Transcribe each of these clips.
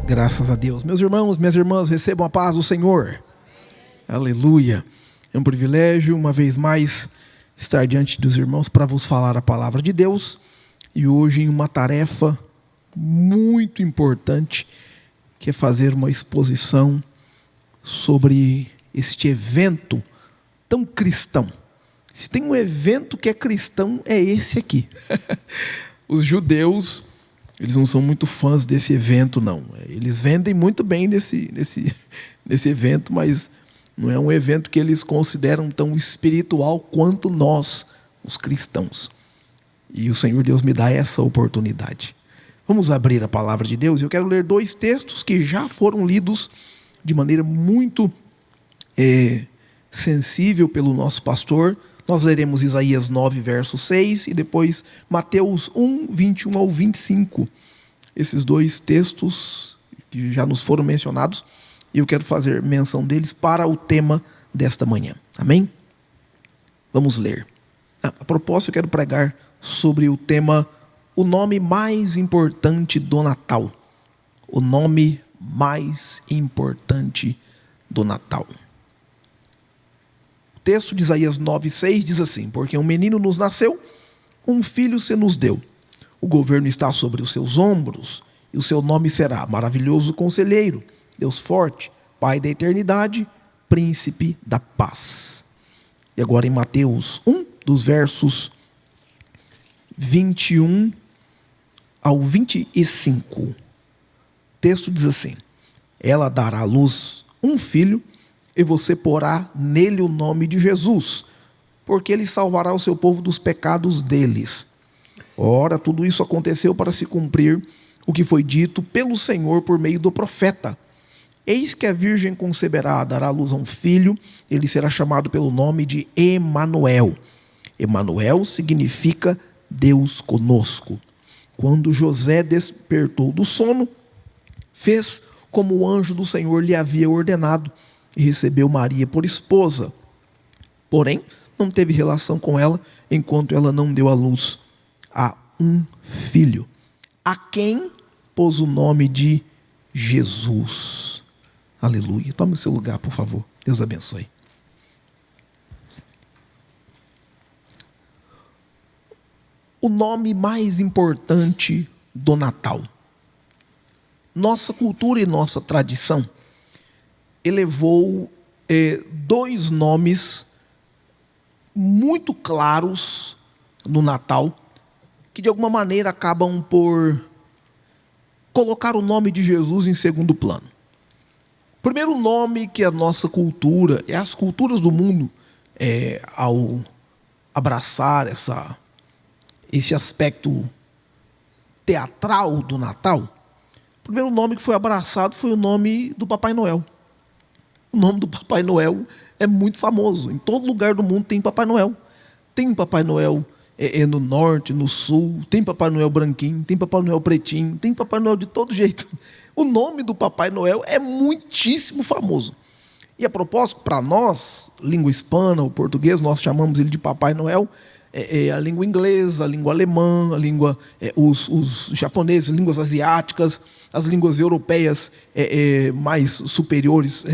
Graças a Deus. Meus irmãos, minhas irmãs, recebam a paz do Senhor. Aleluia. É um privilégio, uma vez mais, estar diante dos irmãos para vos falar a palavra de Deus. E hoje em uma tarefa muito importante, que é fazer uma exposição sobre este evento tão cristão. Se tem um evento que é cristão, é esse aqui. Os judeus, eles não são muito fãs desse evento, não. Eles vendem muito bem nesse evento, mas não é um evento que eles consideram tão espiritual quanto nós, os cristãos. E o Senhor Deus me dá essa oportunidade. Vamos abrir a palavra de Deus. Eu quero ler dois textos que já foram lidos de maneira muito sensível pelo nosso pastor. Nós leremos Isaías 9, verso 6 e depois Mateus 1, 21 ao 25. Esses dois textos que já nos foram mencionados, e eu quero fazer menção deles para o tema desta manhã. Amém? Vamos ler. A propósito, eu quero pregar sobre o tema, o nome mais importante do Natal. O nome mais importante do Natal. O texto de Isaías 9,6 diz assim: porque um menino nos nasceu, um filho se nos deu. O governo está sobre os seus ombros, e o seu nome será Maravilhoso Conselheiro, Deus Forte, Pai da Eternidade, Príncipe da Paz. E agora em Mateus 1, dos versos 21 ao 25. O texto diz assim: ela dará à luz um filho, e você porá nele o nome de Jesus, porque ele salvará o seu povo dos pecados deles. Ora, tudo isso aconteceu para se cumprir o que foi dito pelo Senhor por meio do profeta. Eis que a virgem conceberá, dará à luz a um filho, ele será chamado pelo nome de Emanuel. Emanuel significa Deus conosco. Quando José despertou do sono, fez como o anjo do Senhor lhe havia ordenado, e recebeu Maria por esposa. Porém, não teve relação com ela, enquanto ela não deu à luz a um filho, a quem pôs o nome de Jesus. Aleluia. Tome o seu lugar, por favor. Deus abençoe. O nome mais importante do Natal. Nossa cultura e nossa tradição elevou dois nomes muito claros no Natal, que de alguma maneira acabam por colocar o nome de Jesus em segundo plano. O primeiro nome que a nossa cultura, e as culturas do mundo, ao abraçar esse aspecto teatral do Natal, o primeiro nome que foi abraçado foi o nome do Papai Noel. O nome do Papai Noel é muito famoso. Em todo lugar do mundo tem Papai Noel. Tem Papai Noel no norte, no sul, tem Papai Noel branquinho, tem Papai Noel pretinho, tem Papai Noel de todo jeito. O nome do Papai Noel é muitíssimo famoso. E a propósito, para nós, língua hispana, o português, nós chamamos ele de Papai Noel. A língua inglesa, a língua alemã, a língua, os japoneses, línguas asiáticas, as línguas europeias mais superiores,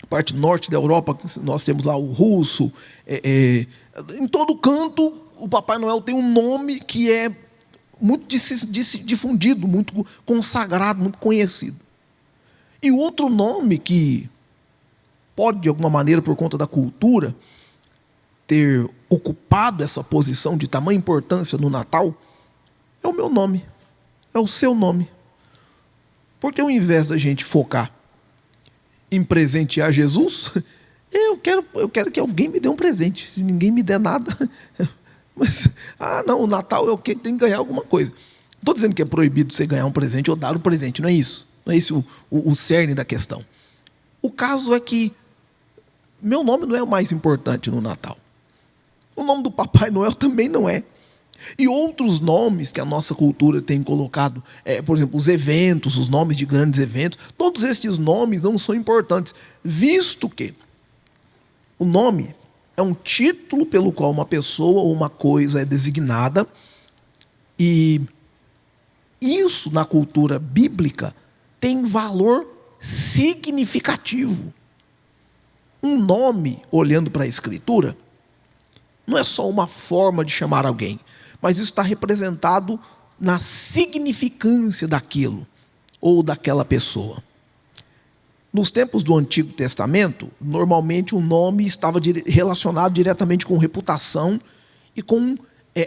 parte norte da Europa, nós temos lá o russo. Em todo canto, o Papai Noel tem um nome que é muito difundido, muito consagrado, muito conhecido. E outro nome que pode, de alguma maneira, por conta da cultura, ter ocupado essa posição de tamanha importância no Natal, é o meu nome, é o seu nome. Porque ao invés da gente focar em presentear Jesus, eu quero que alguém me dê um presente. Se ninguém me der nada, mas, não, o Natal é o que tem que ganhar alguma coisa. Não estou dizendo que é proibido você ganhar um presente ou dar um presente, não é isso. Não é esse o cerne da questão. O caso é que meu nome não é o mais importante no Natal. O nome do Papai Noel também não é. E outros nomes que a nossa cultura tem colocado, por exemplo, os eventos, os nomes de grandes eventos, todos estes nomes não são importantes, visto que o nome é um título pelo qual uma pessoa ou uma coisa é designada, e isso na cultura bíblica tem valor significativo. Um nome, olhando para a Escritura, não é só uma forma de chamar alguém, mas isso está representado na significância daquilo ou daquela pessoa. Nos tempos do Antigo Testamento, normalmente o nome estava relacionado diretamente com reputação e com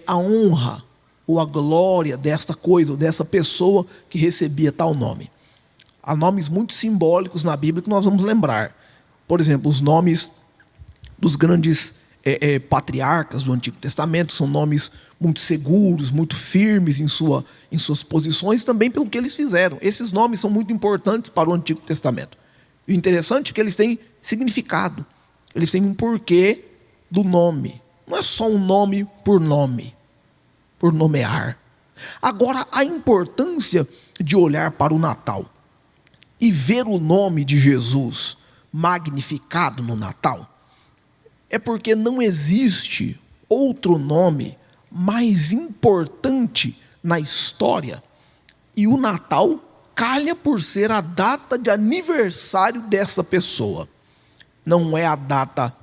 a honra ou a glória desta coisa, ou dessa pessoa que recebia tal nome. Há nomes muito simbólicos na Bíblia que nós vamos lembrar. Por exemplo, os nomes dos grandes patriarcas do Antigo Testamento são nomes muito seguros, muito firmes em suas posições, também pelo que eles fizeram. Esses nomes são muito importantes para o Antigo Testamento. E o interessante é que eles têm significado, eles têm um porquê do nome. Não é só um nome, por nomear. Agora, a importância de olhar para o Natal e ver o nome de Jesus magnificado no Natal é porque não existe outro nome mais importante na história, e o Natal calha por ser a data de aniversário dessa pessoa. Não é a data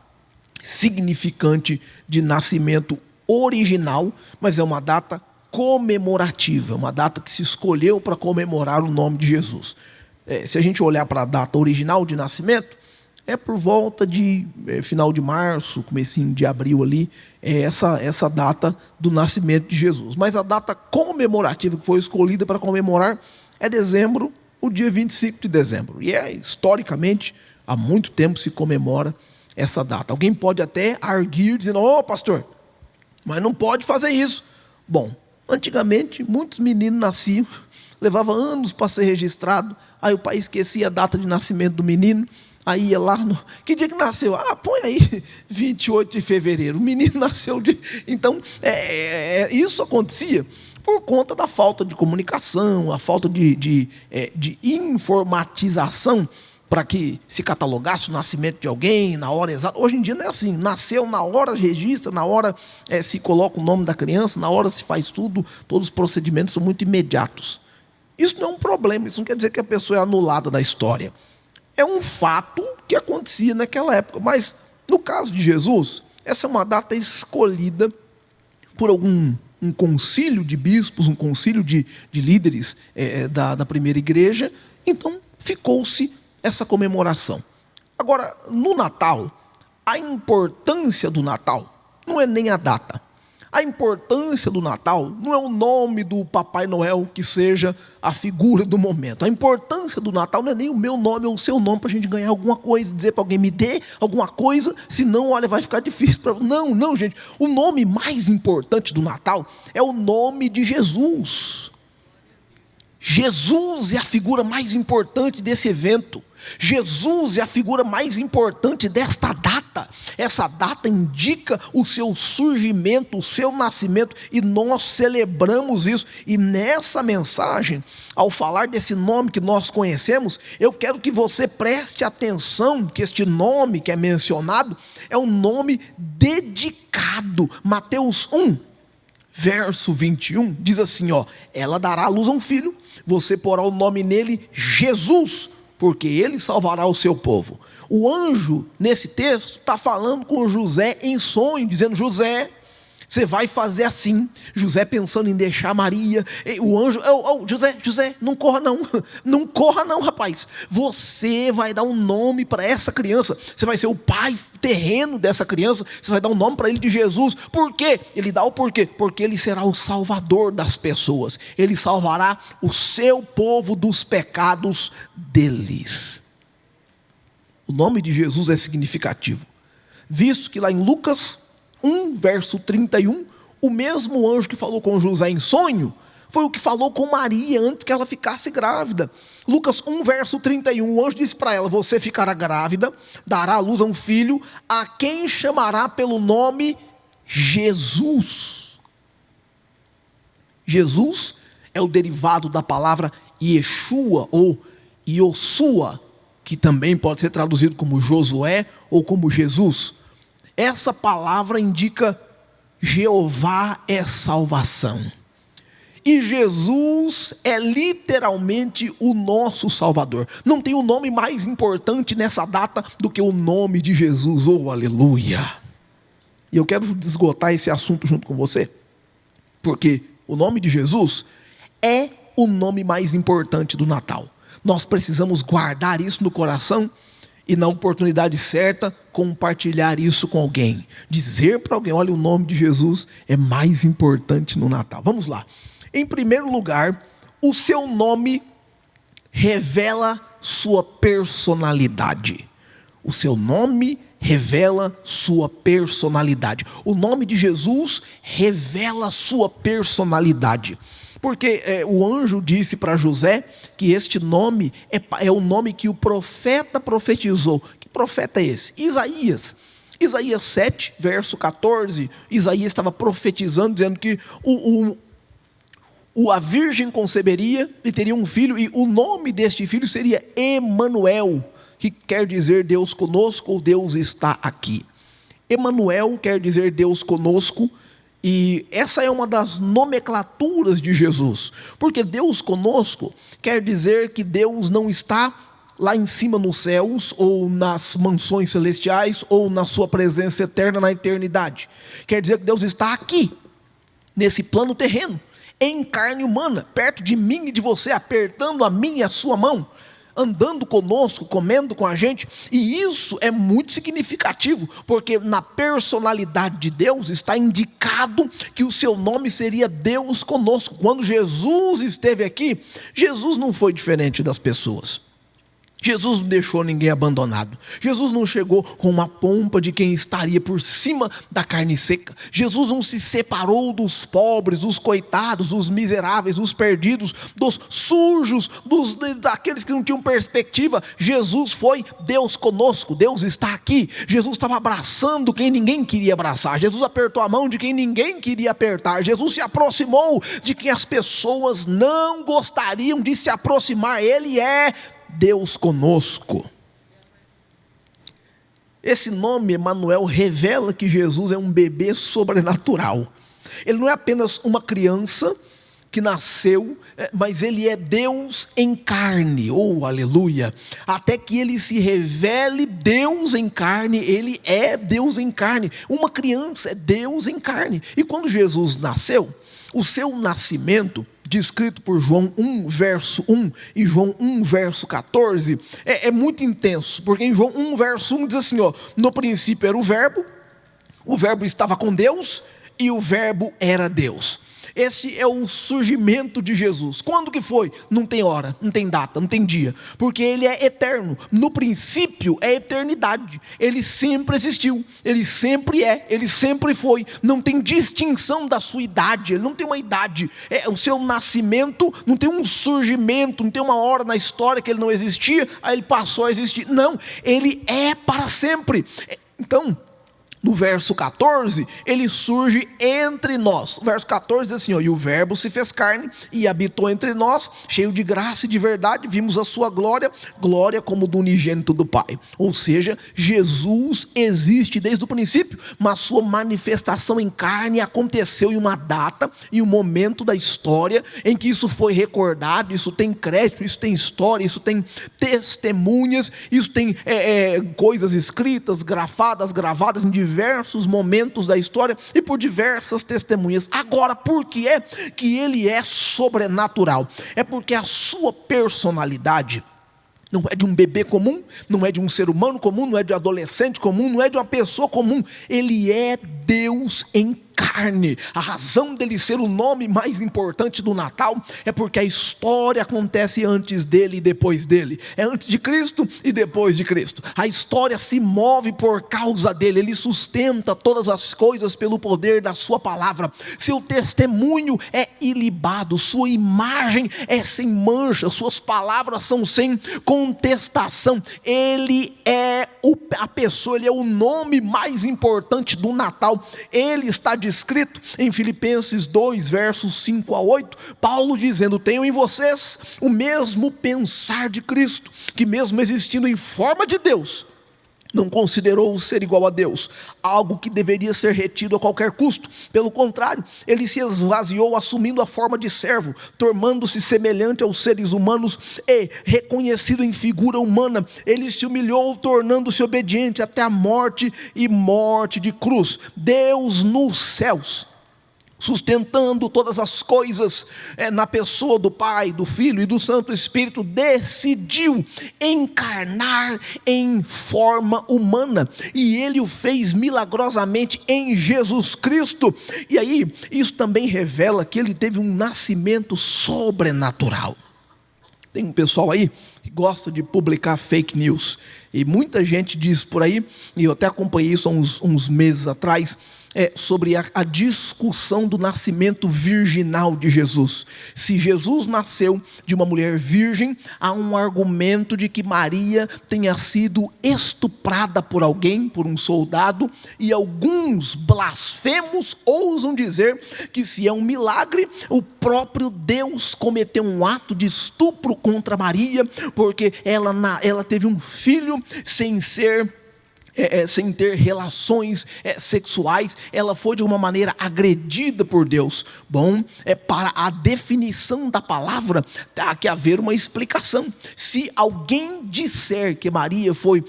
significante de nascimento original, mas é uma data comemorativa, é uma data que se escolheu para comemorar o nome de Jesus. Se a gente olhar para a data original de nascimento, é por volta de final de março, comecinho de abril ali, essa data do nascimento de Jesus. Mas a data comemorativa que foi escolhida para comemorar é dezembro, o dia 25 de dezembro. E historicamente, há muito tempo se comemora essa data. Alguém pode até arguir, dizendo, pastor, mas não pode fazer isso. Bom, antigamente, muitos meninos nasciam, levava anos para ser registrado, aí o pai esquecia a data de nascimento do menino, aí ia lá, que dia que nasceu? Põe aí 28 de fevereiro, o menino nasceu de... Então, isso acontecia por conta da falta de comunicação, a falta de informatização para que se catalogasse o nascimento de alguém na hora exata. Hoje em dia não é assim, nasceu na hora, registra, na hora se coloca o nome da criança, na hora se faz tudo, todos os procedimentos são muito imediatos. Isso não é um problema, isso não quer dizer que a pessoa é anulada da história. É um fato que acontecia naquela época, mas no caso de Jesus, essa é uma data escolhida por um concílio de bispos, um concílio de líderes da primeira igreja, então ficou-se essa comemoração. Agora, no Natal, a importância do Natal não é nem a data. A importância do Natal não é o nome do Papai Noel que seja a figura do momento. A importância do Natal não é nem o meu nome ou o seu nome para a gente ganhar alguma coisa, dizer para alguém me dê alguma coisa, senão, olha, vai ficar difícil. Não, gente. O nome mais importante do Natal é o nome de Jesus. Jesus é a figura mais importante desse evento. Jesus é a figura mais importante desta data. Essa data indica o seu surgimento, o seu nascimento, e nós celebramos isso. E nessa mensagem, ao falar desse nome que nós conhecemos, eu quero que você preste atenção que este nome que é mencionado é um nome dedicado. Mateus 1, verso 21, diz assim, ela dará à luz a um filho, você porá o nome nele Jesus, porque ele salvará o seu povo. O anjo, nesse texto, está falando com José em sonho, dizendo, José, você vai fazer assim. José pensando em deixar Maria. O anjo, José, não corra não. Não corra não, rapaz. Você vai dar um nome para essa criança. Você vai ser o pai terreno dessa criança. Você vai dar um nome para ele de Jesus. Por quê? Ele dá o porquê. Porque ele será o salvador das pessoas. Ele salvará o seu povo dos pecados deles. O nome de Jesus é significativo. Visto que lá em Lucas 1, verso 31, o mesmo anjo que falou com José em sonho, foi o que falou com Maria antes que ela ficasse grávida. Lucas 1, verso 31, o anjo disse para ela, você ficará grávida, dará à luz a um filho, a quem chamará pelo nome Jesus. Jesus é o derivado da palavra Yeshua ou Yoshua, que também pode ser traduzido como Josué ou como Jesus. Essa palavra indica Jeová é salvação. E Jesus é literalmente o nosso Salvador. Não tem um nome mais importante nessa data do que o nome de Jesus. Oh, aleluia! E eu quero esgotar esse assunto junto com você, porque o nome de Jesus é o nome mais importante do Natal. Nós precisamos guardar isso no coração e, na oportunidade certa, compartilhar isso com alguém. Dizer para alguém: olha, o nome de Jesus é mais importante no Natal. Vamos lá. Em primeiro lugar, o seu nome revela sua personalidade. O seu nome revela sua personalidade. O nome de Jesus revela sua personalidade. Porque o anjo disse para José que este nome é o nome que o profeta profetizou. Que profeta é esse? Isaías. Isaías 7, verso 14. Isaías estava profetizando, dizendo que a virgem conceberia e teria um filho, e o nome deste filho seria Emanuel, que quer dizer Deus conosco, ou Deus está aqui. Emanuel quer dizer Deus conosco, e essa é uma das nomenclaturas de Jesus, porque Deus conosco quer dizer que Deus não está lá em cima nos céus, ou nas mansões celestiais, ou na sua presença eterna na eternidade. Quer dizer que Deus está aqui, nesse plano terreno, em carne humana, perto de mim e de você, apertando a minha e a sua mão, andando conosco, comendo com a gente. E isso é muito significativo, porque na personalidade de Deus está indicado que o seu nome seria Deus conosco. Quando Jesus esteve aqui, Jesus não foi diferente das pessoas. Jesus não deixou ninguém abandonado. Jesus não chegou com uma pompa de quem estaria por cima da carne seca. Jesus não se separou dos pobres, dos coitados, dos miseráveis, dos perdidos, dos sujos, daqueles que não tinham perspectiva. Jesus foi Deus conosco. Deus está aqui. Jesus estava abraçando quem ninguém queria abraçar. Jesus apertou a mão de quem ninguém queria apertar. Jesus se aproximou de quem as pessoas não gostariam de se aproximar. Ele é Deus conosco. Esse nome, Emanuel, revela que Jesus é um bebê sobrenatural. Ele não é apenas uma criança que nasceu, mas ele é Deus em carne. Oh, aleluia! Até que ele se revele Deus em carne, ele é Deus em carne. Uma criança é Deus em carne. E quando Jesus nasceu, o seu nascimento, descrito por João 1, verso 1 e João 1, verso 14, é muito intenso, porque em João 1, verso 1 diz assim, no princípio era o verbo estava com Deus e o verbo era Deus. Esse é o surgimento de Jesus. Quando que foi? Não tem hora, não tem data, não tem dia, porque ele é eterno. No princípio é eternidade. Ele sempre existiu, ele sempre é, ele sempre foi. Não tem distinção da sua idade, ele não tem uma idade. O seu nascimento não tem um surgimento, não tem uma hora na história que ele não existia, aí ele passou a existir. Não, ele é para sempre. Então, no verso 14, ele surge entre nós. O verso 14 diz assim, e o verbo se fez carne e habitou entre nós, cheio de graça e de verdade, vimos a sua glória, glória como do unigênito do Pai. Ou seja, Jesus existe desde o princípio, mas sua manifestação em carne aconteceu em uma data, em um momento da história, em que isso foi recordado, isso tem crédito, isso tem história, isso tem testemunhas, isso tem coisas escritas, gravadas em diversos momentos da história e por diversas testemunhas. Agora, por que é que ele é sobrenatural? É porque a sua personalidade não é de um bebê comum, não é de um ser humano comum, não é de um adolescente comum, não é de uma pessoa comum. Ele é Deus em carne. A razão dele ser o nome mais importante do Natal é porque a história acontece antes dele e depois dele. É antes de Cristo e depois de Cristo. A história se move por causa dele. Ele sustenta todas as coisas pelo poder da sua palavra. Seu testemunho é ilibado, sua imagem é sem mancha, suas palavras são sem contestação. Ele é a pessoa, ele é o nome mais importante do Natal. Ele está descrito em Filipenses 2, versos 5 a 8, Paulo dizendo, tenham em vocês o mesmo pensar de Cristo, que mesmo existindo em forma de Deus, Não considerou o ser igual a Deus algo que deveria ser retido a qualquer custo. Pelo contrário, ele se esvaziou, assumindo a forma de servo, tornando-se semelhante aos seres humanos e, reconhecido em figura humana, ele se humilhou, tornando-se obediente até a morte e morte de cruz. Deus nos céus, sustentando todas as coisas na pessoa do Pai, do Filho e do Santo Espírito, decidiu encarnar em forma humana, e ele o fez milagrosamente em Jesus Cristo. E aí, isso também revela que ele teve um nascimento sobrenatural. Tem um pessoal aí que gosta de publicar fake news, e muita gente diz por aí, e eu até acompanhei isso há uns meses atrás, sobre a discussão do nascimento virginal de Jesus. Se Jesus nasceu de uma mulher virgem, há um argumento de que Maria tenha sido estuprada por alguém, por um soldado, e alguns blasfemos ousam dizer que, se é um milagre, o próprio Deus cometeu um ato de estupro contra Maria, porque ela teve um filho sem ter relações sexuais, ela foi de uma maneira agredida por Deus. Bom, para a definição da palavra, há que haver uma explicação. Se alguém disser que Maria foi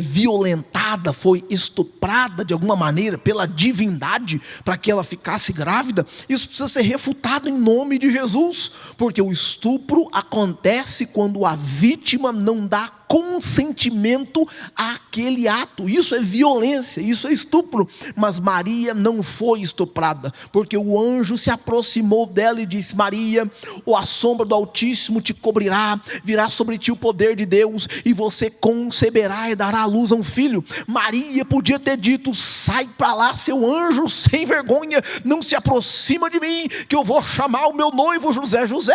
violentada, foi estuprada de alguma maneira pela divindade, para que ela ficasse grávida, isso precisa ser refutado em nome de Jesus, porque o estupro acontece quando a vítima não dá consentimento àquele ato. Isso é violência, isso é estupro. Mas Maria não foi estuprada, porque o anjo se aproximou dela e disse: Maria, a sombra do Altíssimo te cobrirá, virá sobre ti o poder de Deus, e você conceberá e dará à luz a um filho. Maria podia ter dito: sai para lá, seu anjo sem vergonha, não se aproxima de mim, que eu vou chamar o meu noivo José. José,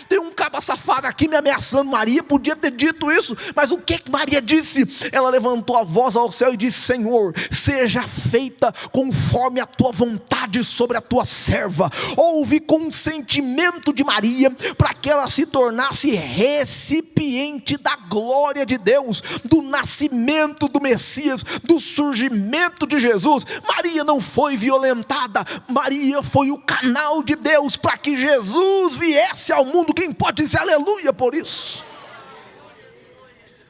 tem um caba safado aqui me ameaçando. Maria podia ter dito isso, mas o que Maria disse? Ela levantou a voz ao céu e disse: Senhor, seja feita conforme a tua vontade sobre a tua serva. Houve consentimento de Maria para que ela se tornasse recipiente da glória de Deus, do nascimento do Messias, do surgimento de Jesus. Maria não foi violentada, Maria foi o canal de Deus para que Jesus viesse ao mundo. Quem pode dizer aleluia por isso?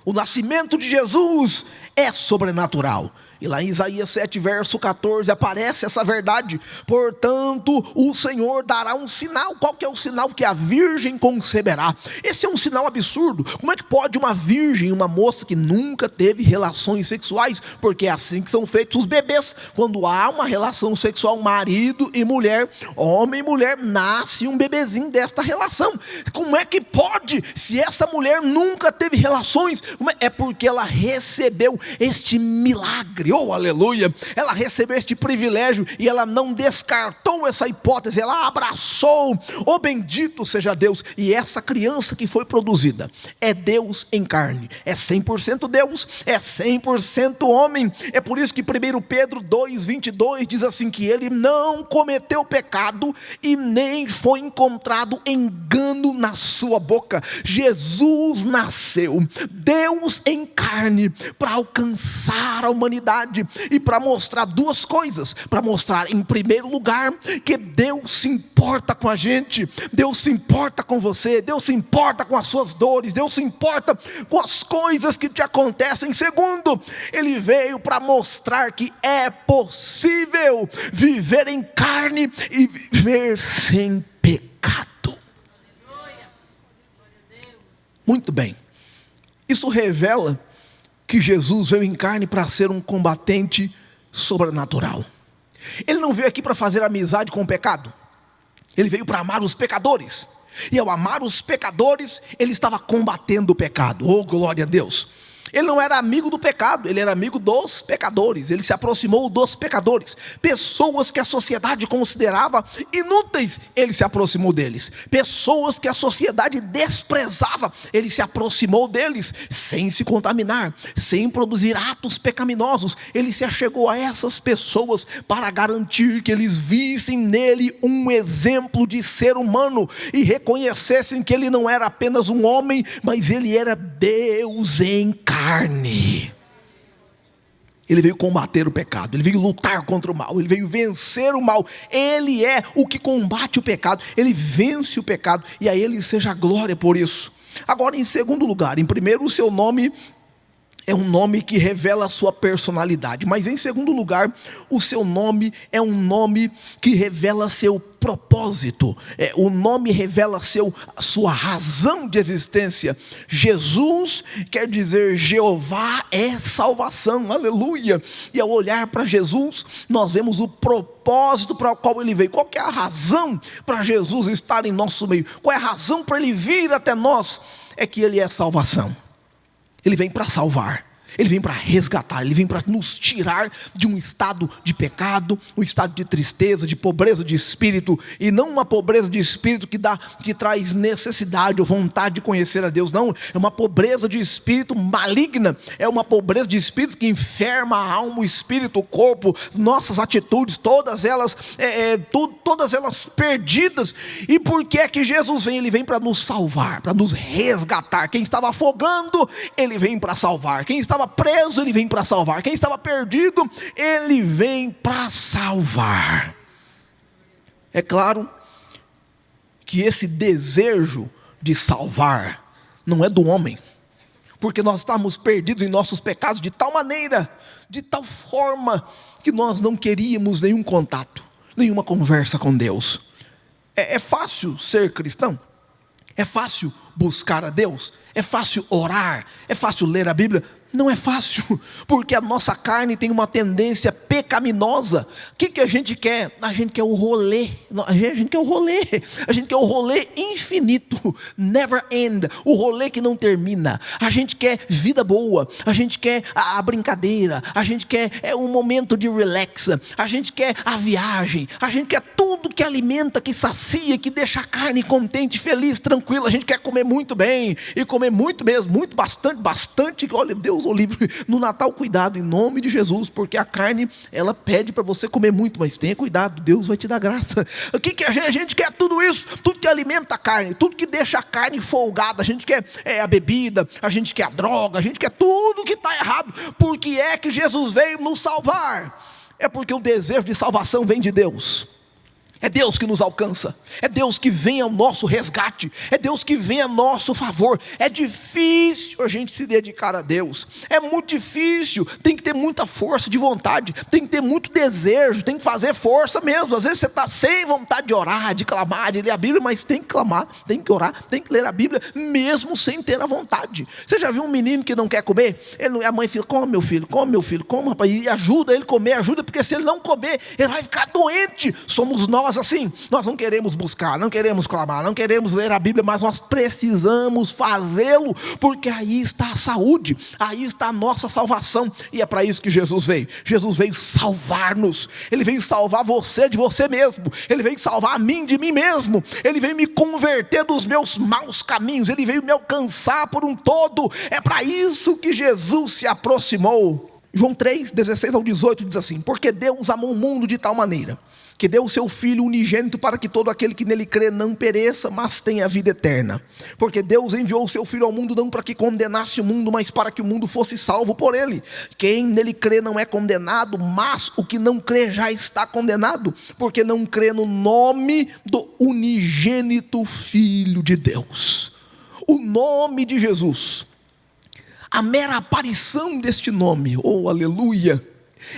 O nascimento de Jesus é sobrenatural. E lá em Isaías 7, verso 14, aparece essa verdade. Portanto, o Senhor dará um sinal. Qual que é o sinal? Que a virgem conceberá. Esse é um sinal absurdo. Como é que pode uma virgem, uma moça que nunca teve relações sexuais? Porque é assim que são feitos os bebês. Quando há uma relação sexual, marido e mulher, homem e mulher, nasce um bebezinho desta relação. Como é que pode? Se essa mulher nunca teve relações, é porque ela recebeu este milagre. Oh, aleluia, ela recebeu este privilégio e ela não descartou essa hipótese, ela abraçou. Oh, bendito seja Deus. E essa criança que foi produzida é Deus em carne, é 100% Deus, é 100% homem. É por isso que 1 Pedro 2:22 diz assim, que ele não cometeu pecado e nem foi encontrado engano na sua boca. Jesus nasceu, Deus em carne, para alcançar a humanidade e para mostrar duas coisas. Para mostrar, em primeiro lugar, que Deus se importa com a gente, Deus se importa com você, Deus se importa com as suas dores, Deus se importa com as coisas que te acontecem. Segundo, ele veio para mostrar que é possível viver em carne e viver sem pecado. Muito bem, isso revela que Jesus veio em carne para ser um combatente sobrenatural. Ele não veio aqui para fazer amizade com o pecado, ele veio para amar os pecadores, e ao amar os pecadores, ele estava combatendo o pecado. Oh, glória a Deus! Ele não era amigo do pecado, ele era amigo dos pecadores. Ele se aproximou dos pecadores, pessoas que a sociedade considerava inúteis, ele se aproximou deles. Pessoas que a sociedade desprezava, ele se aproximou deles, sem se contaminar, sem produzir atos pecaminosos. Ele se achegou a essas pessoas para garantir que eles vissem nele um exemplo de ser humano e reconhecessem que ele não era apenas um homem, mas ele era Deus em carne. Ele veio combater o pecado, ele veio lutar contra o mal, ele veio vencer o mal. Ele é o que combate o pecado, ele vence o pecado, e a ele seja a glória por isso. Agora, em segundo lugar, em primeiro, o seu nome é um nome que revela a sua personalidade, mas em segundo lugar, o seu nome é um nome que revela seu propósito. O nome revela sua razão de existência. Jesus quer dizer Jeová é salvação, aleluia. E ao olhar para Jesus, nós vemos o propósito para o qual ele veio. Qual que é a razão para Jesus estar em nosso meio? Qual é a razão para ele vir até nós? É que ele é salvação. Ele vem para salvar, ele vem para resgatar, ele vem para nos tirar de um estado de pecado, um estado de tristeza, de pobreza de espírito, e não uma pobreza de espírito que traz necessidade ou vontade de conhecer a Deus, não, é uma pobreza de espírito maligna, é uma pobreza de espírito que enferma a alma, o espírito, o corpo, nossas atitudes, todas elas perdidas. E por que é que Jesus vem? Ele vem para nos salvar, para nos resgatar. Quem estava afogando, ele vem para salvar. Quem estava preso, ele vem para salvar. Quem estava perdido, ele vem para salvar. É claro que esse desejo de salvar não é do homem, porque nós estamos perdidos em nossos pecados de tal maneira, de tal forma, que nós não queríamos nenhum contato, nenhuma conversa com Deus. É fácil ser cristão? É fácil buscar a Deus? É fácil orar? É fácil ler a Bíblia? Não é fácil, porque a nossa carne tem uma tendência pecaminosa. O que a gente quer? A gente quer o rolê, a gente quer o rolê infinito, never end, o rolê que não termina. A gente quer vida boa, a gente quer a brincadeira, a gente quer um momento de relax, a gente quer a viagem, a gente quer tudo que alimenta, que sacia, que deixa a carne contente, feliz, tranquila. A gente quer comer muito bem, e comer muito mesmo, muito, bastante, olha, Deus o livre. No Natal, cuidado em nome de Jesus, porque a carne, ela pede para você comer muito, mas tenha cuidado, Deus vai te dar graça. O que a gente quer? Tudo isso, tudo que alimenta a carne, tudo que deixa a carne folgada. A gente quer a bebida, a gente quer a droga, a gente quer tudo que está errado. Por que é que Jesus veio nos salvar? É porque o desejo de salvação vem de Deus. É Deus que nos alcança, é Deus que vem ao nosso resgate, é Deus que vem a nosso favor. É difícil a gente se dedicar a Deus, é muito difícil, tem que ter muita força de vontade, tem que ter muito desejo, tem que fazer força mesmo. Às vezes você está sem vontade de orar, de clamar, de ler a Bíblia, mas tem que clamar, tem que orar, tem que ler a Bíblia, mesmo sem ter a vontade. Você já viu um menino que não quer comer? A mãe fala, come meu filho, come rapaz, e ajuda ele a comer, ajuda, porque se ele não comer, ele vai ficar doente. Somos nós assim, nós não queremos buscar, não queremos clamar, não queremos ler a Bíblia, mas nós precisamos fazê-lo, porque aí está a saúde, aí está a nossa salvação, e é para isso que Jesus veio. Jesus veio salvar-nos, ele veio salvar você de você mesmo, ele veio salvar a mim de mim mesmo, ele veio me converter dos meus maus caminhos, ele veio me alcançar por um todo. É para isso que Jesus se aproximou. João 3, 16 ao 18 diz assim: porque Deus amou o mundo de tal maneira que deu o seu Filho unigênito, para que todo aquele que nele crê não pereça, mas tenha vida eterna. Porque Deus enviou o seu Filho ao mundo não para que condenasse o mundo, mas para que o mundo fosse salvo por ele. Quem nele crê não é condenado, mas o que não crê já está condenado, porque não crê no nome do unigênito Filho de Deus. O nome de Jesus, a mera aparição deste nome, oh aleluia,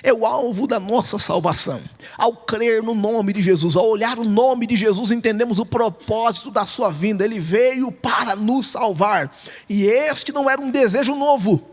é o alvo da nossa salvação. Ao crer no nome de Jesus, ao olhar o nome de Jesus, entendemos o propósito da sua vinda. Ele veio para nos salvar, e este não era um desejo novo,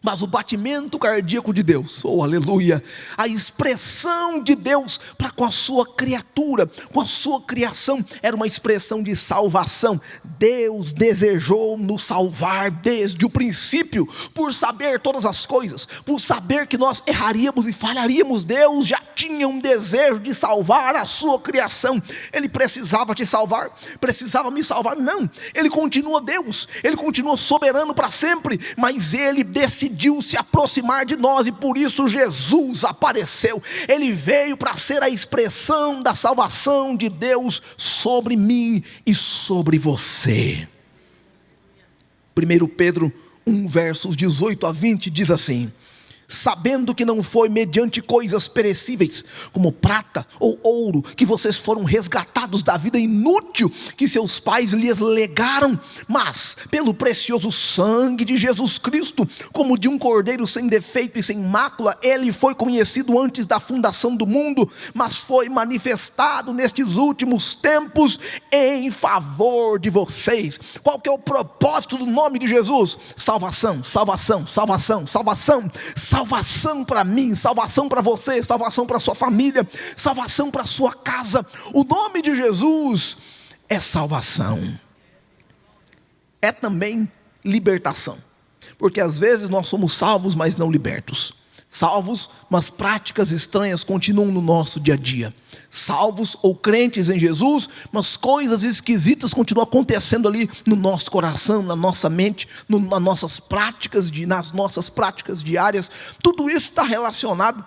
mas o batimento cardíaco de Deus, oh aleluia, a expressão de Deus para com a sua criatura, com a sua criação, era uma expressão de salvação. Deus desejou nos salvar desde o princípio, por saber todas as coisas, por saber que nós erraríamos e falharíamos. Deus já tinha um desejo de salvar a sua criação. Ele precisava te salvar, precisava me salvar? Não, ele continua Deus, ele continua soberano para sempre, mas ele decidiu se aproximar de nós, e por isso Jesus apareceu. Ele veio para ser a expressão da salvação de Deus sobre mim e sobre você. 1 Pedro 1, versos 18 a 20 diz assim: sabendo que não foi mediante coisas perecíveis, como prata ou ouro, que vocês foram resgatados da vida inútil que seus pais lhes legaram, mas pelo precioso sangue de Jesus Cristo, como de um cordeiro sem defeito e sem mácula. Ele foi conhecido antes da fundação do mundo, mas foi manifestado nestes últimos tempos em favor de vocês. Qual que é o propósito do nome de Jesus? Salvação, salvação, salvação, salvação, salvação para mim, salvação para você, salvação para sua família, salvação para sua casa. O nome de Jesus é salvação. É também libertação, porque às vezes nós somos salvos, mas não libertos. Salvos, mas práticas estranhas continuam no nosso dia a dia. Salvos ou crentes em Jesus, mas coisas esquisitas continuam acontecendo ali no nosso coração, na nossa mente, nas nossas práticas diárias. Tudo isso está relacionado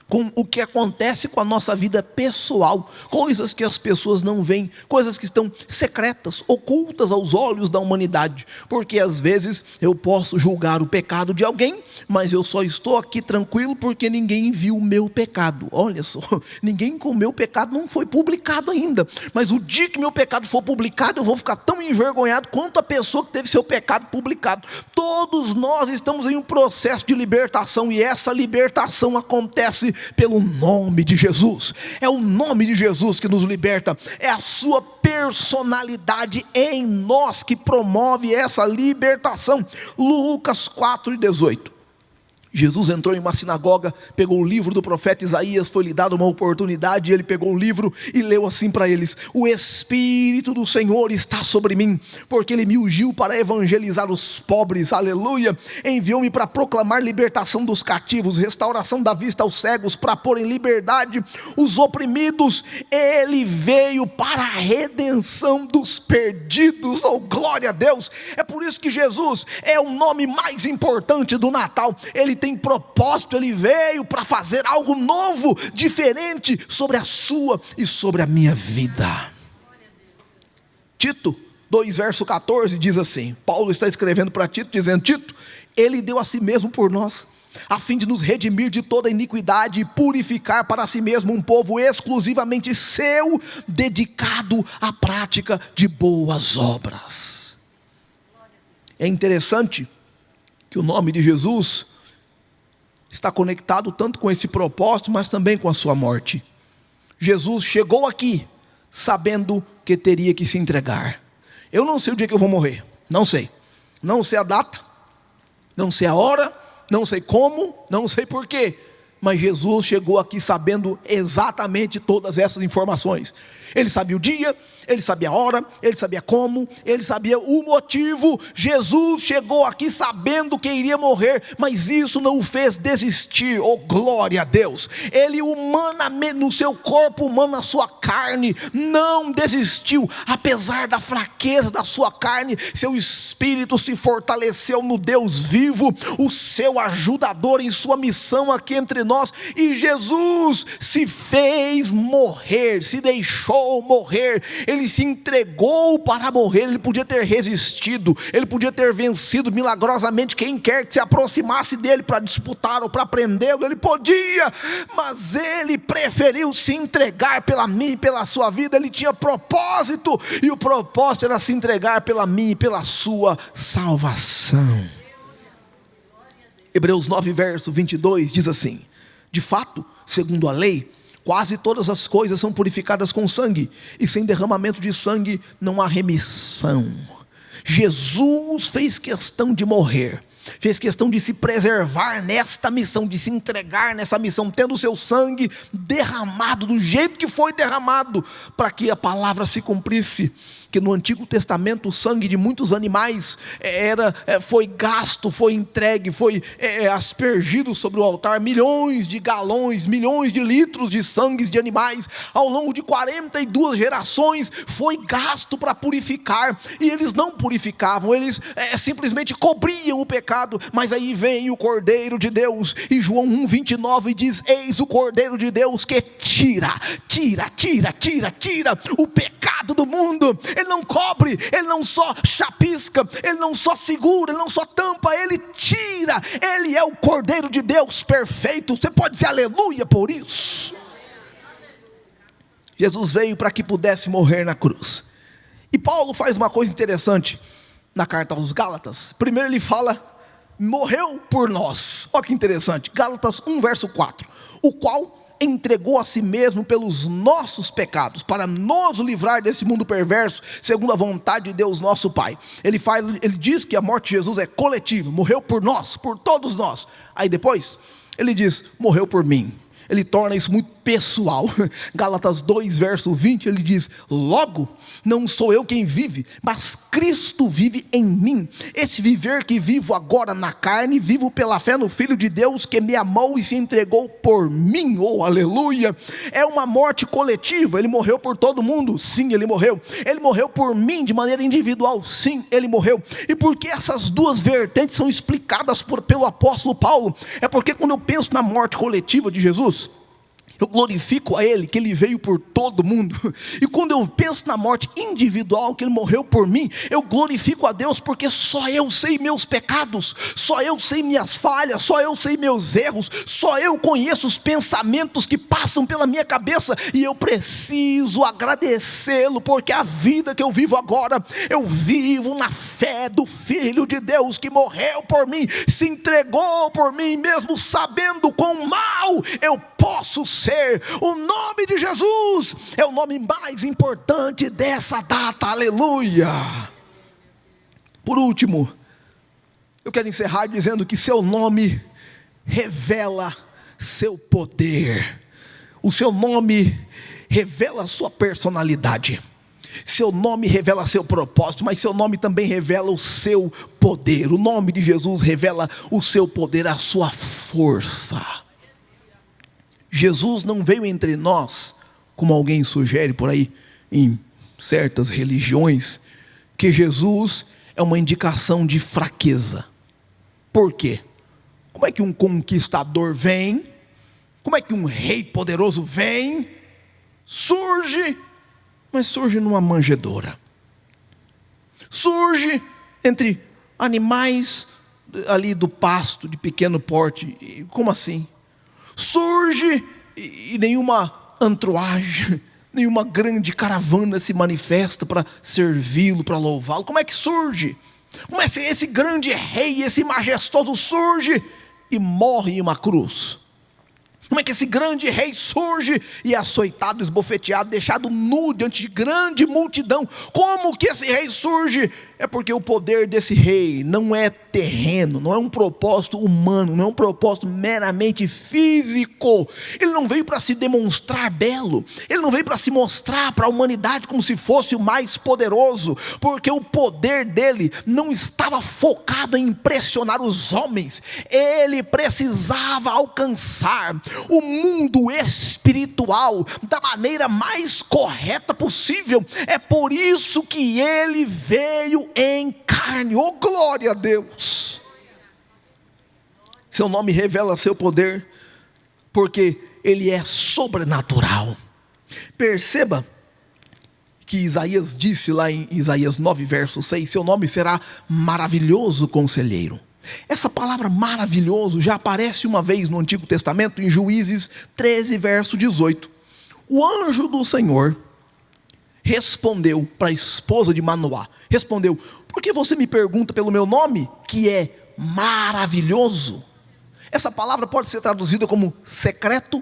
com o que acontece com a nossa vida pessoal, coisas que as pessoas não veem, coisas que estão secretas, ocultas aos olhos da humanidade, porque às vezes eu posso julgar o pecado de alguém, mas eu só estou aqui tranquilo porque ninguém viu o meu pecado. Olha só, ninguém com o meu pecado não foi publicado ainda, mas o dia que meu pecado for publicado, eu vou ficar tão envergonhado quanto a pessoa que teve seu pecado publicado. Todos nós estamos em um processo de libertação, e essa libertação acontece pelo nome de Jesus. É o nome de Jesus que nos liberta, é a sua personalidade em nós que promove essa libertação. Lucas 4:18. Jesus entrou em uma sinagoga, pegou o livro do profeta Isaías, foi lhe dada uma oportunidade, e ele pegou o livro e leu assim para eles: o Espírito do Senhor está sobre mim, porque ele me ungiu para evangelizar os pobres, aleluia, enviou-me para proclamar libertação dos cativos, restauração da vista aos cegos, para pôr em liberdade os oprimidos. Ele veio para a redenção dos perdidos. Oh, glória a Deus! É por isso que Jesus é o nome mais importante do Natal. Ele tem propósito, ele veio para fazer algo novo, diferente sobre a sua e sobre a minha vida. Tito 2 verso 14 diz assim, Paulo está escrevendo para Tito, dizendo: Tito, ele deu a si mesmo por nós, a fim de nos redimir de toda iniquidade e purificar para si mesmo um povo exclusivamente seu, dedicado à prática de boas obras. É interessante que o nome de Jesus está conectado tanto com esse propósito, mas também com a sua morte. Jesus chegou aqui sabendo que teria que se entregar. Eu não sei o dia que eu vou morrer, não sei a data, não sei a hora, não sei como, não sei porquê, mas Jesus chegou aqui sabendo exatamente todas essas informações. Ele sabia o dia, ele sabia a hora, ele sabia como, ele sabia o motivo. Jesus chegou aqui sabendo que iria morrer, mas isso não o fez desistir. Oh, glória a Deus! Ele humanamente, no seu corpo humano, na sua carne, não desistiu. Apesar da fraqueza da sua carne, seu espírito se fortaleceu no Deus vivo, o seu ajudador em sua missão aqui entre nós. E Jesus se fez morrer, se deixou morrer, ele se entregou para morrer. Ele podia ter resistido, ele podia ter vencido milagrosamente quem quer que se aproximasse dele para disputar ou para prendê-lo, ele podia, mas ele preferiu se entregar pela mim e pela sua vida. Ele tinha propósito, e o propósito era se entregar pela mim e pela sua salvação. Hebreus 9 verso 22 diz assim: de fato, segundo a lei, quase todas as coisas são purificadas com sangue, e sem derramamento de sangue não há remissão. Jesus fez questão de morrer, fez questão de se preservar nesta missão, de se entregar nessa missão, tendo o seu sangue derramado do jeito que foi derramado, para que a palavra se cumprisse, que no Antigo Testamento o sangue de muitos animais foi gasto, foi entregue, foi aspergido sobre o altar. Milhões de galões, milhões de litros de sangue de animais, ao longo de 42 gerações, foi gasto para purificar. E eles não purificavam, eles simplesmente cobriam o pecado pecado. Mas aí vem o Cordeiro de Deus, e João 1,29 diz: eis o Cordeiro de Deus que tira o pecado do mundo. Ele não cobre, ele não só chapisca, ele não só segura, ele não só tampa, ele tira. Ele é o Cordeiro de Deus perfeito. Você pode dizer aleluia por isso? Jesus veio para que pudesse morrer na cruz. E Paulo faz uma coisa interessante na carta aos Gálatas. Primeiro ele fala: morreu por nós. Olha que interessante, Gálatas 1 verso 4, o qual entregou a si mesmo pelos nossos pecados, para nos livrar desse mundo perverso, segundo a vontade de Deus nosso Pai. Ele diz que a morte de Jesus é coletiva, morreu por nós, por todos nós. Aí depois ele diz: morreu por mim. Ele torna isso muito pessoal. Gálatas 2 verso 20, ele diz: logo, não sou eu quem vive, mas Cristo vive em mim. Esse viver que vivo agora na carne, vivo pela fé no Filho de Deus, que me amou e se entregou por mim. Oh, aleluia! É uma morte coletiva. Ele morreu por todo mundo, sim, ele morreu. Ele morreu por mim de maneira individual, sim, ele morreu. E por que essas duas vertentes são explicadas pelo apóstolo Paulo? É porque quando eu penso na morte coletiva de Jesus, eu glorifico a Ele, que Ele veio por todo mundo. E quando eu penso na morte individual, que Ele morreu por mim, eu glorifico a Deus, porque só eu sei meus pecados, só eu sei minhas falhas, só eu sei meus erros, só eu conheço os pensamentos que passam pela minha cabeça, e eu preciso agradecê-lo, porque a vida que eu vivo agora, eu vivo na fé do Filho de Deus, que morreu por mim, se entregou por mim, mesmo sabendo quão mal eu posso ser. O nome de Jesus é o nome mais importante dessa data, aleluia. Por último, eu quero encerrar dizendo que seu nome revela seu poder, o seu nome revela sua personalidade, seu nome revela seu propósito, mas seu nome também revela o seu poder. O nome de Jesus revela o seu poder, a sua força. Jesus não veio entre nós, como alguém sugere por aí, em certas religiões, que Jesus é uma indicação de fraqueza. Por quê? Como é que um conquistador vem? Como é que um rei poderoso vem? Surge, mas surge numa manjedoura. Surge entre animais ali do pasto, de pequeno porte. Como assim? Surge e nenhuma entourage, nenhuma grande caravana se manifesta para servi-lo, para louvá-lo. Como é que surge? Como é que esse grande rei, esse majestoso surge e morre em uma cruz? Como é que esse grande rei surge e é açoitado, esbofeteado, deixado nu diante de grande multidão? Como que esse rei surge? É porque o poder desse rei não é terreno, não é um propósito humano, não é um propósito meramente físico. Ele não veio para se demonstrar belo, ele não veio para se mostrar para a humanidade como se fosse o mais poderoso, porque o poder dele não estava focado em impressionar os homens. Ele precisava alcançar o mundo espiritual da maneira mais correta possível. É por isso que ele veio em carne. Oh, glória a Deus! Seu nome revela seu poder, porque ele é sobrenatural. Perceba que Isaías disse lá em Isaías 9 verso 6, seu nome será maravilhoso conselheiro. Essa palavra maravilhoso já aparece uma vez no Antigo Testamento, em Juízes 13 verso 18. O anjo do Senhor respondeu para a esposa de Manoá, respondeu: por que você me pergunta pelo meu nome, que é maravilhoso? Essa palavra pode ser traduzida como secreto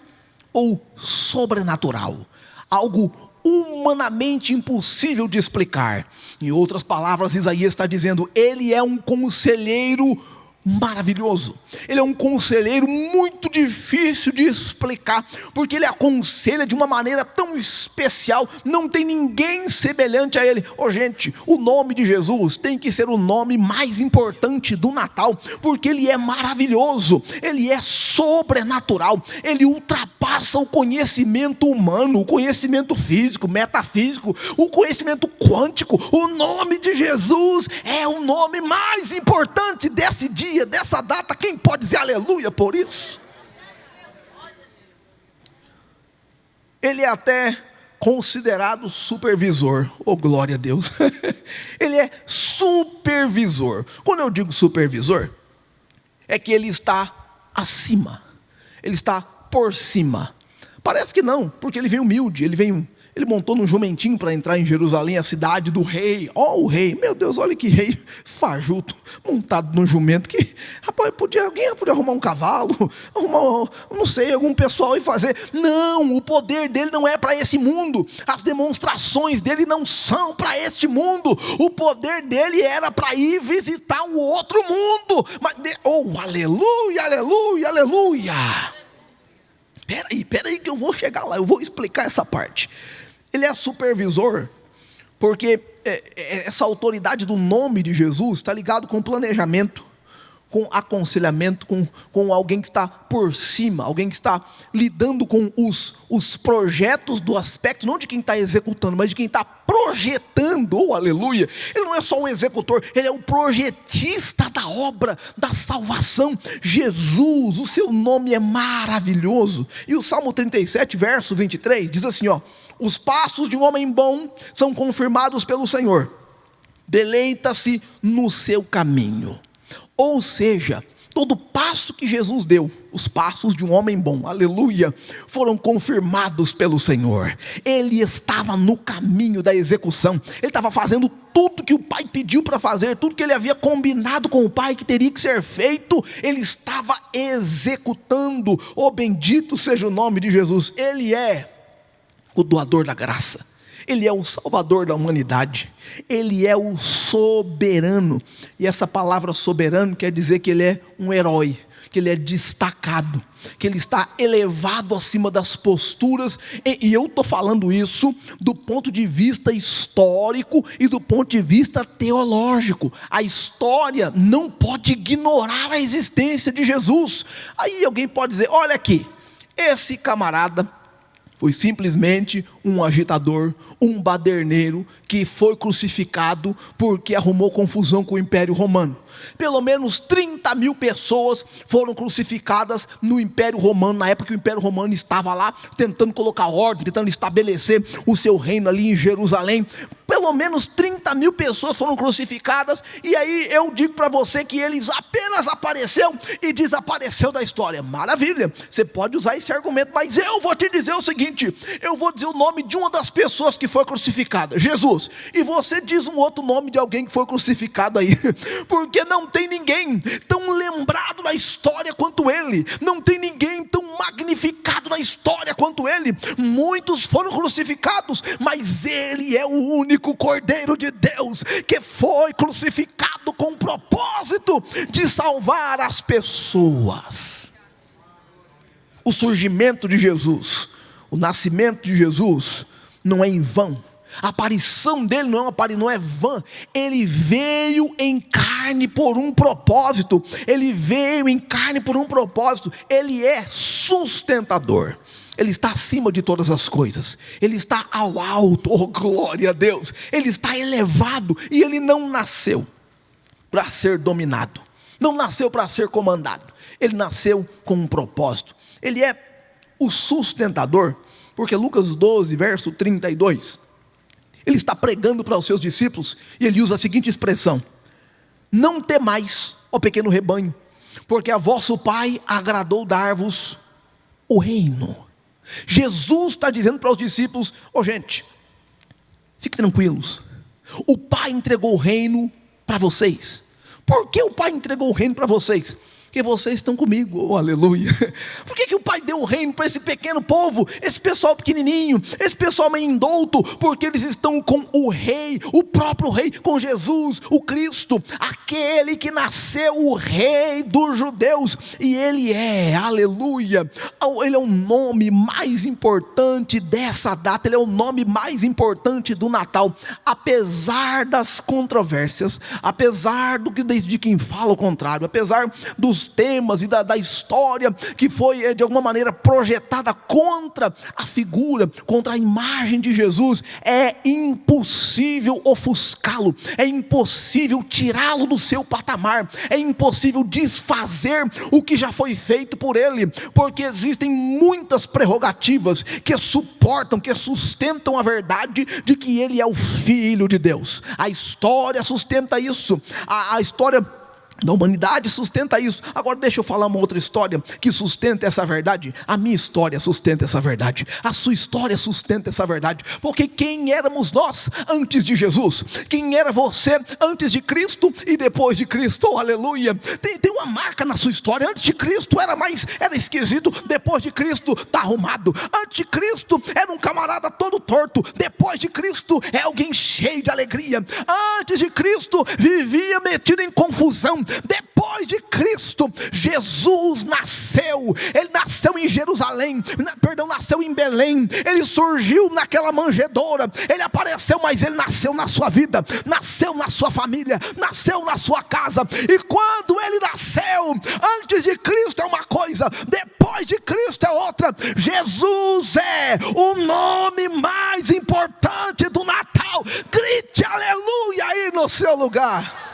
ou sobrenatural, algo humanamente impossível de explicar. Em outras palavras, Isaías está dizendo: ele é um conselheiro maravilhoso, ele é um conselheiro muito difícil de explicar, porque ele aconselha de uma maneira tão especial, não tem ninguém semelhante a ele. Gente, o nome de Jesus tem que ser o nome mais importante do Natal, porque ele é maravilhoso, ele é sobrenatural, ele ultrapassa o conhecimento humano, o conhecimento físico, metafísico, o conhecimento quântico. O nome de Jesus é o nome mais importante desse dia dia, dessa data, quem pode dizer aleluia por isso? Ele é até considerado supervisor. Oh, glória a Deus. Ele é supervisor. Quando eu digo supervisor, é que ele está acima, ele está por cima. Parece que não, porque ele vem humilde, ele montou num jumentinho para entrar em Jerusalém, a cidade do rei. O rei, meu Deus, olha que rei fajuto, montado num jumento, que, rapaz, alguém podia arrumar um cavalo, não sei, algum pessoal e fazer. Não, o poder dele não é para esse mundo, as demonstrações dele não são para este mundo, o poder dele era para ir visitar um outro mundo. Mas, aleluia, aleluia, aleluia. Peraí que eu vou chegar lá, eu vou explicar essa parte. Ele é supervisor, porque essa autoridade do nome de Jesus está ligado com planejamento, com aconselhamento, com alguém que está por cima, alguém que está lidando com os projetos do aspecto, não de quem está executando, mas de quem está projetando, aleluia. Ele não é só um executor, ele é o projetista da obra, da salvação. Jesus, o seu nome é maravilhoso. E o Salmo 37, verso 23, diz assim, os passos de um homem bom são confirmados pelo Senhor, deleita-se no seu caminho. Ou seja, todo passo que Jesus deu, os passos de um homem bom, aleluia, foram confirmados pelo Senhor. Ele estava no caminho da execução, ele estava fazendo tudo que o Pai pediu para fazer, tudo que ele havia combinado com o Pai que teria que ser feito, ele estava executando. Oh, bendito seja o nome de Jesus. Ele é o doador da graça, ele é o salvador da humanidade, ele é o soberano, e essa palavra soberano quer dizer que ele é um herói, que ele é destacado, que ele está elevado acima das posturas, e eu estou falando isso do ponto de vista histórico e do ponto de vista teológico. A história não pode ignorar a existência de Jesus. Aí alguém pode dizer, olha aqui, esse camarada foi simplesmente um agitador, um baderneiro, que foi crucificado porque arrumou confusão com o Império Romano. Pelo menos 30 mil pessoas foram crucificadas no Império Romano, na época que o Império Romano estava lá, tentando colocar ordem, tentando estabelecer o seu reino ali em Jerusalém. Pelo menos 30 mil pessoas foram crucificadas, e aí eu digo para você que eles apenas apareceu e desapareceu da história. Maravilha, você pode usar esse argumento, mas eu vou te dizer o seguinte, eu vou dizer o nome de uma das pessoas que foi crucificada, Jesus, e você diz um outro nome de alguém que foi crucificado aí, porque não tem ninguém tão lembrado na história quanto ele, não tem ninguém tão magnificado na história quanto ele. Muitos foram crucificados, mas ele é o único Cordeiro de Deus que foi crucificado com o propósito de salvar as pessoas. O surgimento de Jesus, o nascimento de Jesus não é em vão. A aparição dele não é vã. Ele veio em carne por um propósito. Ele veio em carne por um propósito. Ele é sustentador. Ele está acima de todas as coisas. Ele está ao alto. Oh, glória a Deus. Ele está elevado. E ele não nasceu para ser dominado. Não nasceu para ser comandado. Ele nasceu com um propósito. Ele é o sustentador. Porque Lucas 12, verso 32... ele está pregando para os seus discípulos, e ele usa a seguinte expressão: não temais, ó pequeno rebanho, porque a vosso Pai agradou dar-vos o reino. Jesus está dizendo para os discípulos, gente, fiquem tranquilos, o Pai entregou o reino para vocês. Por que o Pai entregou o reino para vocês? Porque vocês estão comigo, oh, aleluia. Por que o Pai deu o reino para esse pequeno povo, esse pessoal pequenininho, esse pessoal meio indouto? Porque eles estão com o rei, o próprio rei, com Jesus, o Cristo, aquele que nasceu, o rei dos judeus, e ele é, aleluia, ele é o nome mais importante dessa data, ele é o nome mais importante do Natal, apesar das controvérsias, apesar de quem fala o contrário, apesar dos dos temas e da história que foi de alguma maneira projetada contra a figura, contra a imagem de Jesus, é impossível ofuscá-lo, é impossível tirá-lo do seu patamar, é impossível desfazer o que já foi feito por ele, porque existem muitas prerrogativas que suportam, que sustentam a verdade de que ele é o Filho de Deus. A história sustenta isso, a história da humanidade sustenta isso. Agora deixa eu falar uma outra história que sustenta essa verdade. A minha história sustenta essa verdade, a sua história sustenta essa verdade, porque quem éramos nós antes de Jesus? Quem era você antes de Cristo e depois de Cristo? Oh, aleluia. Tem uma marca na sua história. Antes de Cristo era esquisito, depois de Cristo está arrumado. Antes de Cristo era um camarada todo torto, depois de Cristo é alguém cheio de alegria. Antes de Cristo vivia metido em confusão, depois de Cristo, Jesus nasceu. Ele nasceu em Jerusalém, nasceu em Belém. Ele surgiu naquela manjedoura, ele apareceu, mas ele nasceu na sua vida, nasceu na sua família, nasceu na sua casa. E quando ele nasceu, antes de Cristo é uma coisa, depois de Cristo é outra. Jesus é o nome mais importante do Natal. Grite aleluia aí no seu lugar.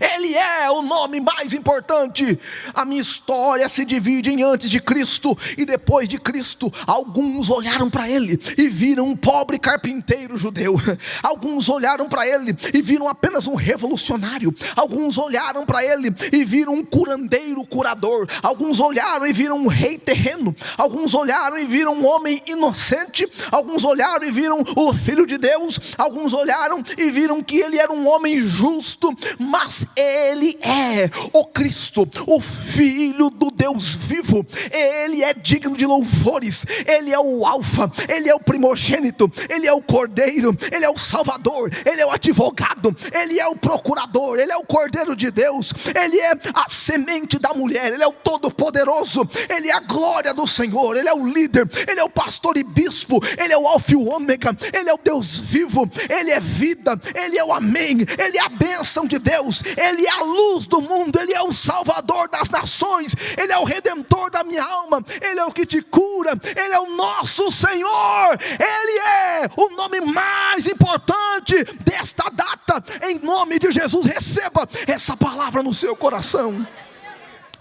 Ele é o nome mais importante. A minha história se divide em antes de Cristo e depois de Cristo. Alguns olharam para ele e viram um pobre carpinteiro judeu. Alguns olharam para ele e viram apenas um revolucionário. Alguns olharam para ele e viram um curandeiro curador. Alguns olharam e viram um rei terreno. Alguns olharam e viram um homem inocente. Alguns olharam e viram o Filho de Deus. Alguns olharam e viram que ele era um homem justo, mas ele é o Cristo, o Filho do Deus vivo. Ele é digno de louvores. Ele é o alfa, ele é o primogênito, ele é o cordeiro, ele é o salvador, ele é o advogado, ele é o procurador, ele é o cordeiro de Deus, ele é a semente da mulher, ele é o todo poderoso, ele é a glória do Senhor, ele é o líder, ele é o pastor e bispo, ele é o alfa e o ômega, ele é o Deus vivo, ele é vida, ele é o amém, ele é a bênção de Deus, ele é a luz do mundo, ele é o salvador das nações, ele é o redentor da minha alma, ele é o que te cura, ele é o nosso Senhor. Ele é o nome mais importante desta data. Em nome de Jesus, receba essa palavra no seu coração.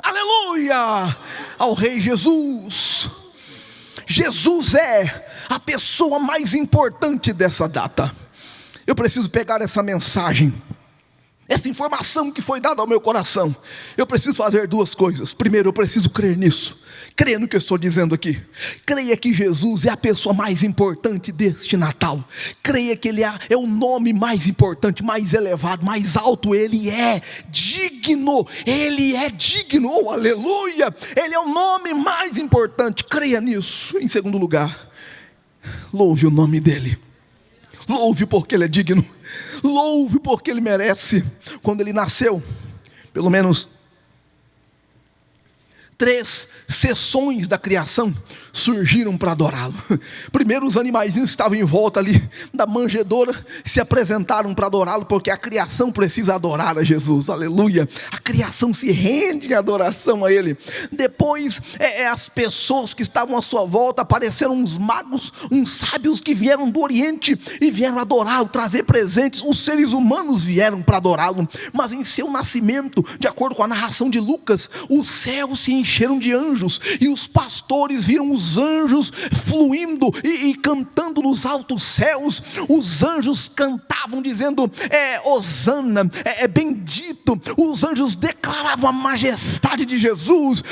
Aleluia ao Rei Jesus. Jesus é a pessoa mais importante dessa data. Eu preciso pegar essa mensagem, essa informação que foi dada ao meu coração. Eu preciso fazer duas coisas. Primeiro, eu preciso crer nisso. Creia no que eu estou dizendo aqui. Creia que Jesus é a pessoa mais importante deste Natal. Creia que Ele é o nome mais importante, mais elevado, mais alto. Ele é digno. Ele é digno. Oh, aleluia. Ele é o nome mais importante. Creia nisso. Em segundo lugar, louve o nome dEle. Louve porque Ele é digno. Louve porque Ele merece. Quando Ele nasceu, pelo menos 3 seções da criação surgiram para adorá-lo. Primeiro, os animaizinhos que estavam em volta ali da manjedoura se apresentaram para adorá-lo, porque a criação precisa adorar a Jesus. Aleluia. A criação se rende em adoração a Ele. Depois, as pessoas que estavam à sua volta, apareceram uns magos, uns sábios que vieram do Oriente e vieram adorá-lo, trazer presentes. Os seres humanos vieram para adorá-lo, mas em seu nascimento, de acordo com a narração de Lucas, os céus se encheram de anjos, e os pastores viram os anjos fluindo e cantando nos altos céus. Os anjos cantavam dizendo, Hosana, bendito. Os anjos declaravam a majestade de Jesus.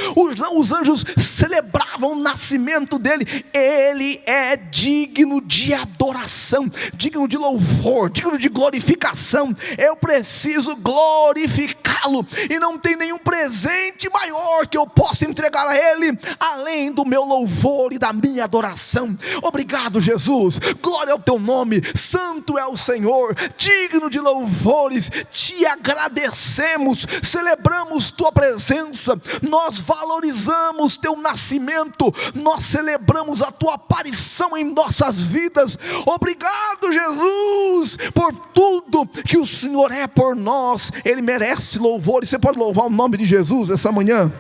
Os anjos celebravam o nascimento dele. Ele é digno de adoração, digno de louvor, digno de glorificação. Eu preciso glorificá-lo, e não tem nenhum presente maior que eu possa entregar a Ele, além do meu louvor e da minha adoração. Obrigado, Jesus. Glória ao teu nome. Santo é o Senhor, digno de louvores. Te agradecemos, celebramos tua presença, nós valorizamos teu nascimento, nós celebramos a tua aparição em nossas vidas. Obrigado, Jesus. Jesus, por tudo que o Senhor é por nós. Ele merece louvor. E você pode louvar o nome de Jesus essa manhã?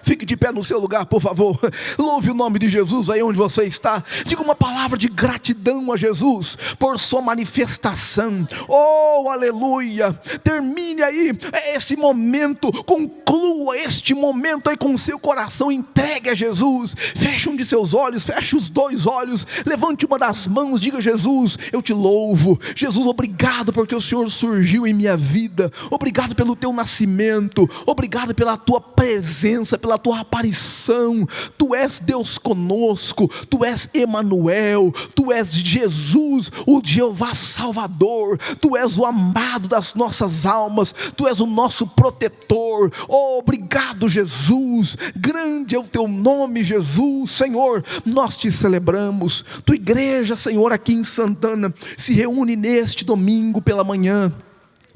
Fique de pé no seu lugar, por favor. Louve o nome de Jesus aí onde você está. Diga uma palavra de gratidão a Jesus por sua manifestação. Oh, aleluia. Termine aí esse momento. Conclua este momento aí com o seu coração entregue a Jesus. Feche um de seus olhos, feche os dois olhos. Levante uma das mãos, diga: Jesus, eu te louvo. Jesus, obrigado porque o Senhor surgiu em minha vida. Obrigado pelo teu nascimento. Obrigado pela tua presença, pela tua aparição. Tu és Deus conosco, tu és Emanuel, tu és Jesus, o Jeová Salvador, tu és o amado das nossas almas, tu és o nosso protetor. Oh, obrigado, Jesus. Grande é o teu nome, Jesus. Senhor, nós te celebramos. Tua igreja, Senhor, aqui em Santana se reúne neste domingo pela manhã,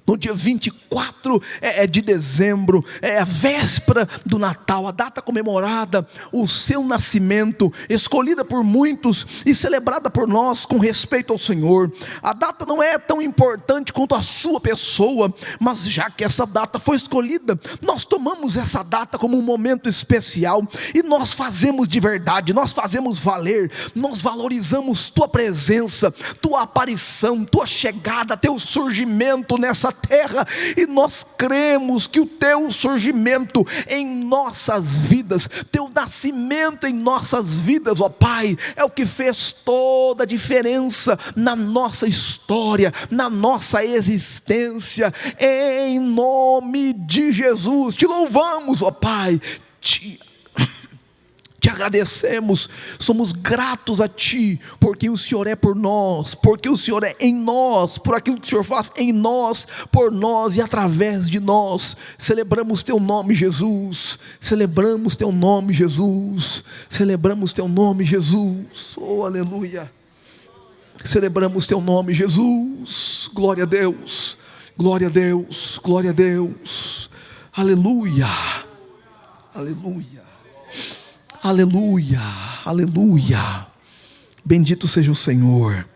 no dia 24 de dezembro, é a véspera do Natal, a data comemorada, o seu nascimento, escolhida por muitos e celebrada por nós com respeito ao Senhor. A data não é tão importante quanto a sua pessoa, mas já que essa data foi escolhida, nós tomamos essa data como um momento especial e nós fazemos de verdade, nós fazemos valer, nós valorizamos tua presença, tua aparição, tua chegada, teu surgimento nessa terra, e nós cremos que o teu surgimento em nossas vidas, teu nascimento em nossas vidas, ó Pai, é o que fez toda a diferença na nossa história, na nossa existência. Em nome de Jesus, te louvamos, ó Pai, te agradecemos, somos gratos a Ti, porque o Senhor é por nós, porque o Senhor é em nós, por aquilo que o Senhor faz em nós, por nós e através de nós. Celebramos Teu nome, Jesus, celebramos Teu nome, Jesus, celebramos Teu nome, Jesus, oh aleluia, celebramos Teu nome, Jesus, glória a Deus, glória a Deus, glória a Deus, aleluia, aleluia. Aleluia, aleluia, bendito seja o Senhor.